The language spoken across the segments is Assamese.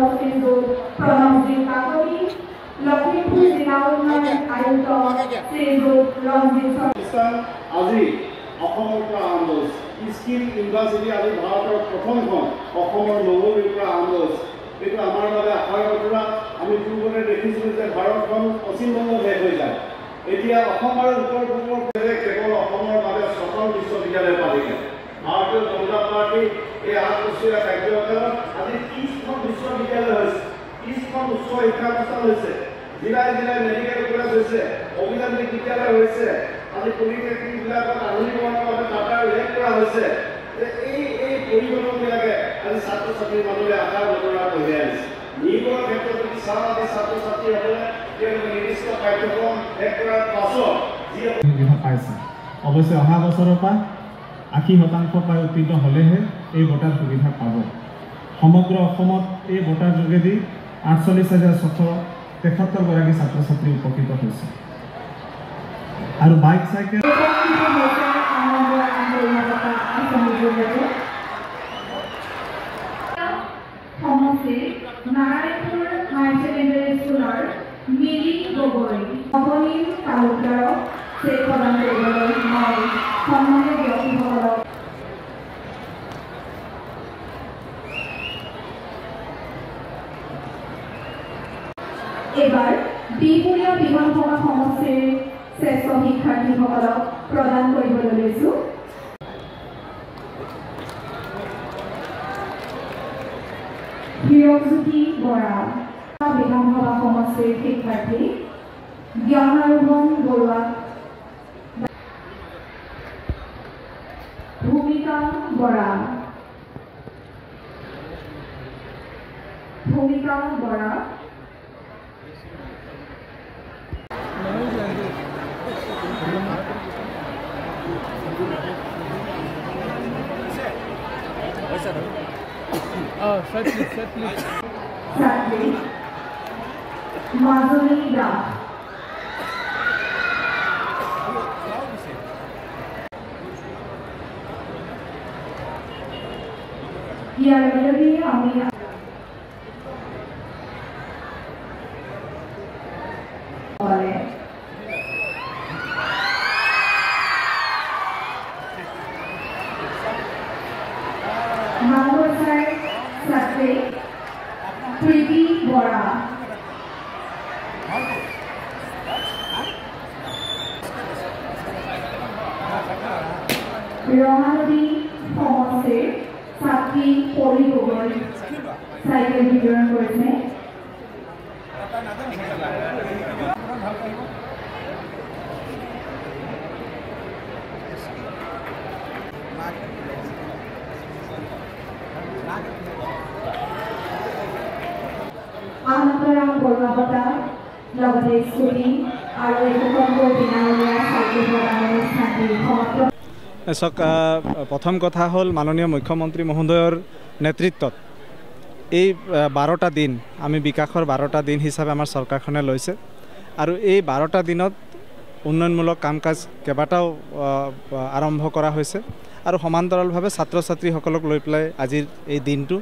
আজি অসমৰ পৰা আৰম্ভ হৈছে স্কিল ইউনিভাৰ্চিটি আজি ভাৰতৰ প্ৰথমখন অসমৰ নগৰীৰ পৰা আৰম্ভ হৈছে। এইটো আমাৰ বাবে আশাৰ বতৰা। আমি পূৰ্বতে দেখিছিলোঁ যে ভাৰতখন পশ্চিমবংগ শেষ হৈ যায়, এতিয়া অসম আৰু উত্তৰ পূৰ্বৰ কেৱল অসমৰ বাবে 6খন বিশ্ববিদ্যালয় পালিলে। ভাৰতীয় জনতা পাৰ্টি এই 8 বছৰীয়া কাৰ্যকালত আজি 30খন বিশ্ববিদ্যালয় হৈছে, 30খন উচ্চ শিক্ষা প্ৰতিষ্ঠান হৈছে, জিলাই জিলাই মেডিকেল কলেজ হৈছে, অভিযান্ত্ৰিক বিদ্যালয় হৈছে, আজি পলিটেকনিকবিলাকত আধুনিকৰণৰ বাবে টাটা উল্লেখ কৰা হৈছে। এই পৰিৱৰ্তনবিলাকে আজি ছাত্ৰ ছাত্ৰীৰ মাজলৈ আশাৰ বতৰা কঢ়িয়াই আনিছে। নিয়োগৰ ক্ষেত্ৰত যদি চাওঁ, আজি ছাত্ৰ ছাত্ৰীসকলে তেওঁলোকে নিৰ্দিষ্ট পাঠ্যক্ৰম শেষ কৰাৰ পাছত যি সুবিধা পাইছে, অৱশ্যে অহা বছৰৰ পৰা 80% পাই উত্তীৰ্ণ হ'লেহে এই বঁটাৰ সুবিধা পাব। সমগ্ৰ অসমত এই বঁটাৰ যোগেদি 48,673 গৰাকী ছাত্ৰ ছাত্ৰী উপকৃত হৈছে। আৰু বাইক চাইকেল নাৰায়ণপুৰ হাই ছেকেণ্ডাৰী স্কুলৰ মিলি গগৈ অৱনীল তালুকদাৰক চেক প্ৰদান কৰিবলৈ মই সন্মানীয় ব্যক্তিসকলক এবাৰ বিপুৰীয়া বিধানসভা সমষ্টিৰ শ্ৰেষ্ঠ শিক্ষাৰ্থীসকলক প্ৰদান কৰিবলৈ লৈছোঁ। হিৰকজ্যোতি বৰা বিধানসভা সমষ্টিৰ শিক্ষাৰ্থী, জ্ঞানাৰোহণ বৰুৱা, ভূমিকা বৰা, মাজনী দাস, ইয়াৰ লগে আমি মানৱচাৰ ছাত্ৰী প্ৰীতি বৰা, ৰঙানদী সমষ্টিৰ ছাত্ৰী পৰি গগৈ চাইকেল বিতৰণ কৰিছে। আনন্দৰাম বৰুৱা বঁটা লগতে স্কুটি আৰু একোখনকৈ বিনামূলীয়া চাইকেল প্ৰদানৰ অনুষ্ঠানটি সমাপ্ত। প্ৰথম কথা হ'ল মাননীয় মুখ্যমন্ত্ৰী মহোদয়ৰ নেতৃত্বত এই 12টা দিন আমি বিকাশৰ 12টা দিন হিচাপে আমাৰ চৰকাৰখনে লৈছে আৰু এই 12টা দিনত উন্নয়নমূলক কাম কাজ কেইবাটাও আৰম্ভ কৰা হৈছে আৰু সমান্তৰালভাৱে ছাত্ৰ ছাত্ৰীসকলক লৈ পেলাই আজিৰ এই দিনটো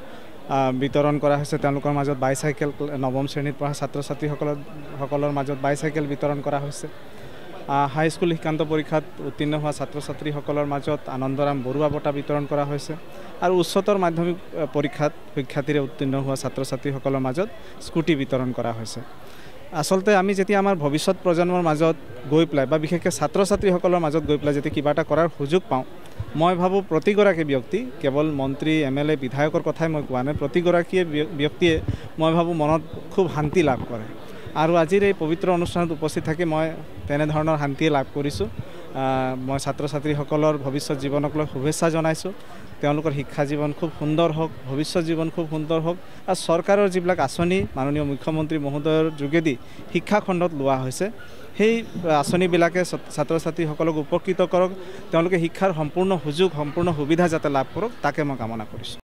বিতৰণ কৰা হৈছে। তেওঁলোকৰ মাজত বাইচাইকেল নৱম শ্ৰেণীৰ পৰা ছাত্ৰ ছাত্ৰীসকলৰ মাজত বাইচাইকেল বিতৰণ কৰা হৈছে। হাইস্কুল শিক্ষান্ত পৰীক্ষাত উত্তীৰ্ণ হোৱা ছাত্ৰ ছাত্ৰীসকলৰ মাজত আনন্দৰাম বৰুৱা বঁটা বিতৰণ কৰা হৈছে আৰু উচ্চতৰ মাধ্যমিক পৰীক্ষাত সুখ্যাতিৰে উত্তীৰ্ণ হোৱা ছাত্ৰ ছাত্ৰীসকলৰ মাজত স্কুটি বিতৰণ কৰা হৈছে। আচলতে আমি যেতিয়া আমাৰ ভৱিষ্যত প্ৰজন্মৰ মাজত গৈ পেলাই বা বিশেষকৈ ছাত্ৰ ছাত্ৰীসকলৰ মাজত গৈ পেলাই যেতিয়া কিবা এটা কৰাৰ সুযোগ পাওঁ, মই ভাবোঁ প্ৰতিগৰাকী ব্যক্তি, কেৱল মন্ত্ৰী MLA বিধায়কৰ কথাই মই কোৱা নাই, প্ৰতিগৰাকীয়ে ব্যক্তিয়ে মই ভাবোঁ মনত খুব শান্তি লাভ কৰে আৰু আজিৰ এই পবিত্ৰ অনুষ্ঠানত উপস্থিত থাকি মই তেনেধৰণৰ শান্তিয়ে লাভ কৰিছোঁ। মই ছাত্ৰ ছাত্ৰীসকলৰ ভৱিষ্যত জীৱনক লৈ শুভেচ্ছা জনাইছোঁ। তেওঁলোকৰ শিক্ষা জীৱন খুব সুন্দৰ হওক, ভৱিষ্যত জীৱন খুব সুন্দৰ হওক আৰু চৰকাৰৰ যিবিলাক আঁচনি মাননীয় মুখ্যমন্ত্ৰী মহোদয়ৰ যোগেদি শিক্ষা খণ্ডত লোৱা হৈছে, সেই আঁচনিবিলাকে ছাত্ৰ ছাত্ৰীসকলক উপকৃত কৰক, তেওঁলোকে শিক্ষাৰ সম্পূৰ্ণ সুযোগ সম্পূৰ্ণ সুবিধা যাতে লাভ কৰক, তাকে মই কামনা কৰিছোঁ।